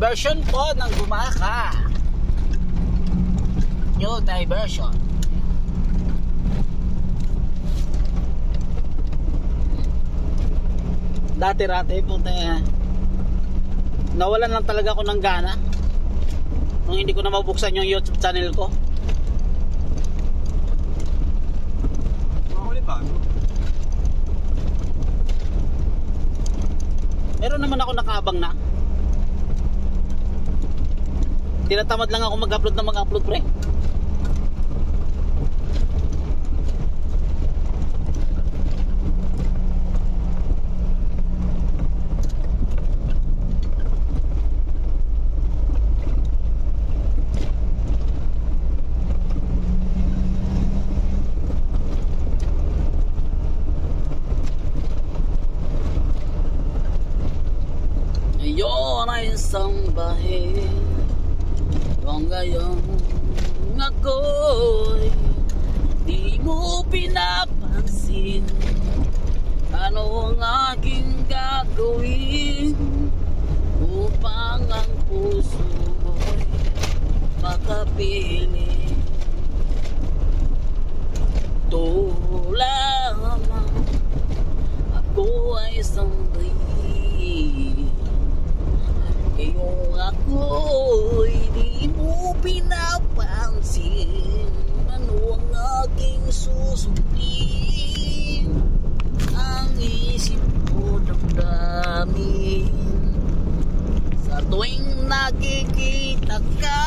Diversion po ng Gumaka. New diversion. Dati-rati po nawalan lang talaga ako ng gana nung hindi ko na mabuksan yung YouTube channel ko. Mahuli pa? Meron naman ako nakaabang na. Tinatamad lang ako mag-upload pre. Ngayon ay isang bahay, kung ngayon ako'y di mo pinapansin, ano ang aking gagawin upang ang puso mo'y makapili? Ito lamang, ako ay isang ngayong ako'y di mo pinapansin, ano ang aking susundin? Ang isip ko damdamin sa tuwing nakikita ka,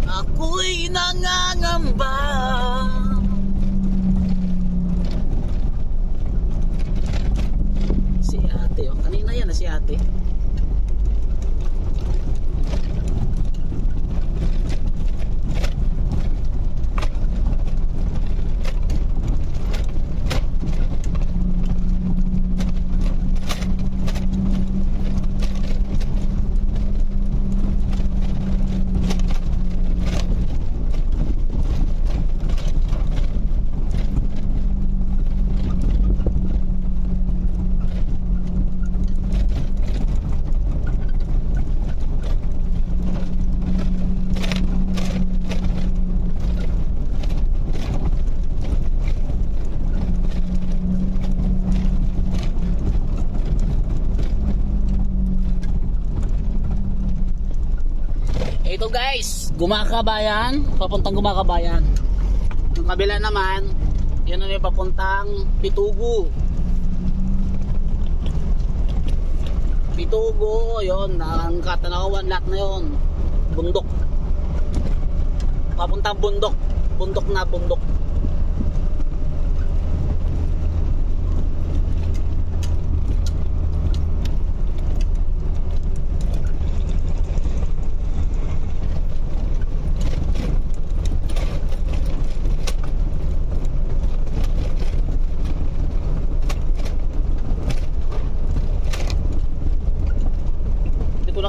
ako'y nangangamba. Kanina yan na si ate. Ito guys, Gumakabayan, papuntang Gumakabayan. Yung kabila naman, yun yung papuntang Pitugo. Pitugo, yun, ang Katanawan, lahat na yun. Bundok. Papuntang bundok. Bundok na bundok.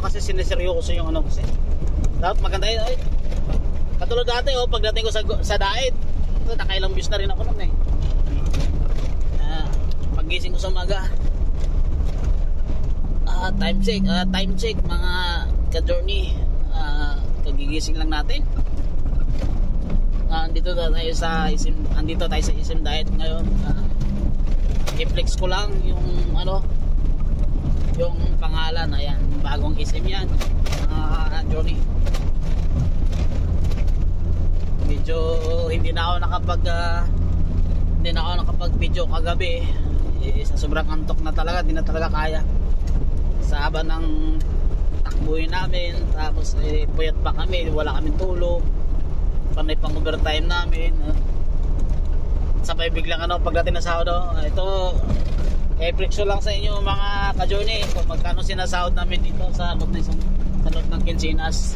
Kasi sineseryoso yung ano kasi dapat maganda yun. Ay, katulad dati pagdating ko sa daet, nakailang views na rin ako nun paggising ko sa maga, time check mga ka-journey, kagigising lang natin. Andito tayo sa SM Diet ngayon. I-flex ko lang yung yung pangalan, ayan, bagong SM yan, journey. Medyo hindi na ako nakapag video kagabi, sa sobrang antok na talaga, hindi na talaga kaya sa haba ng takbuhin namin. Tapos puyat pa kami, wala kaming tulog, panay pang overtime namin, sabay biglang pagdating na sahod, ito i-flexo lang sa inyo mga ka-journey kung magkano sinasahod namin dito sa loob ng Quincenas.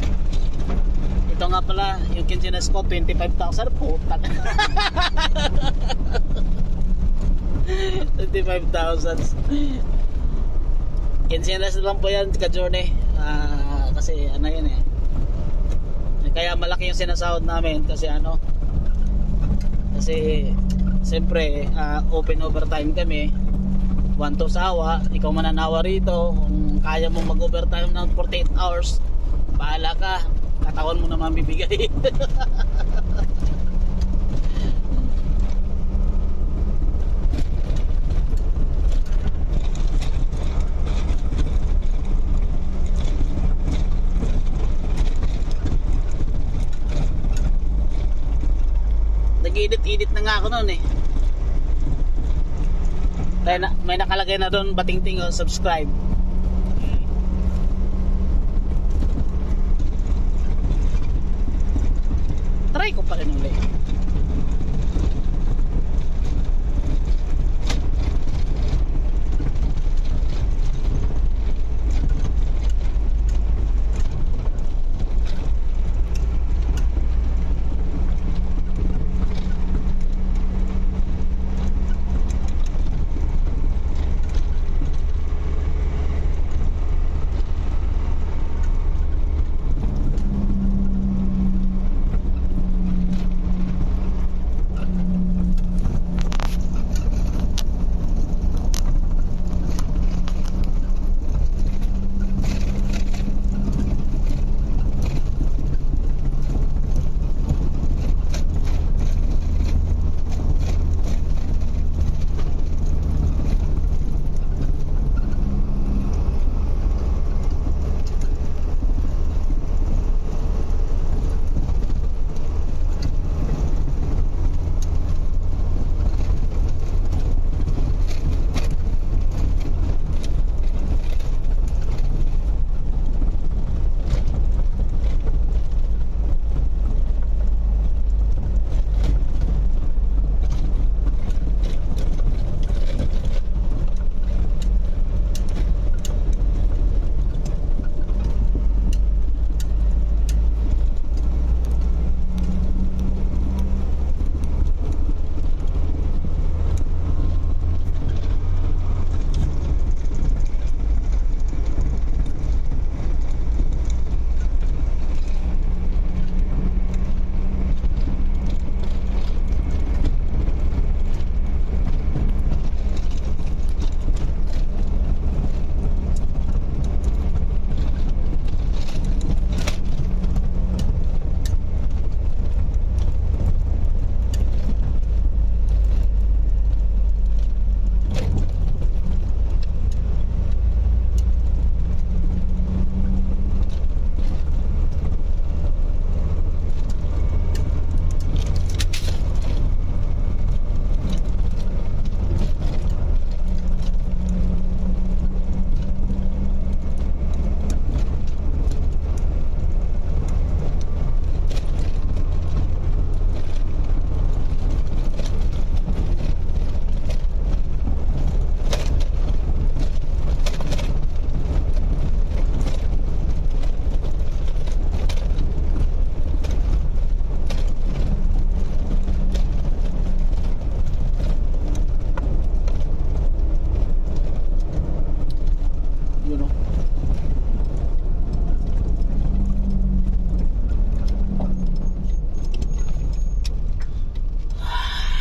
Ito nga pala, yung Quincenas ko 25,000 po. 25,000. Quincenas lang po yan ka-journey. Kasi yun kaya malaki yung sinasahod namin kasi kasi siyempre open overtime kami. 1 to sawa, ikaw mananawa rito kung kaya mong mag-overtime ng 48 hours, bahala ka, katawan mo naman bibigay. Nag-edit na nga ako noon eh. May nakalagay na doon bating-ting o subscribe. Try ko pa rin ulit.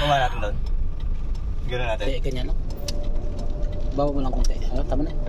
Baba natin doon. Gano'n natin. Ganyan no? Baba mo lang konti. Tama na.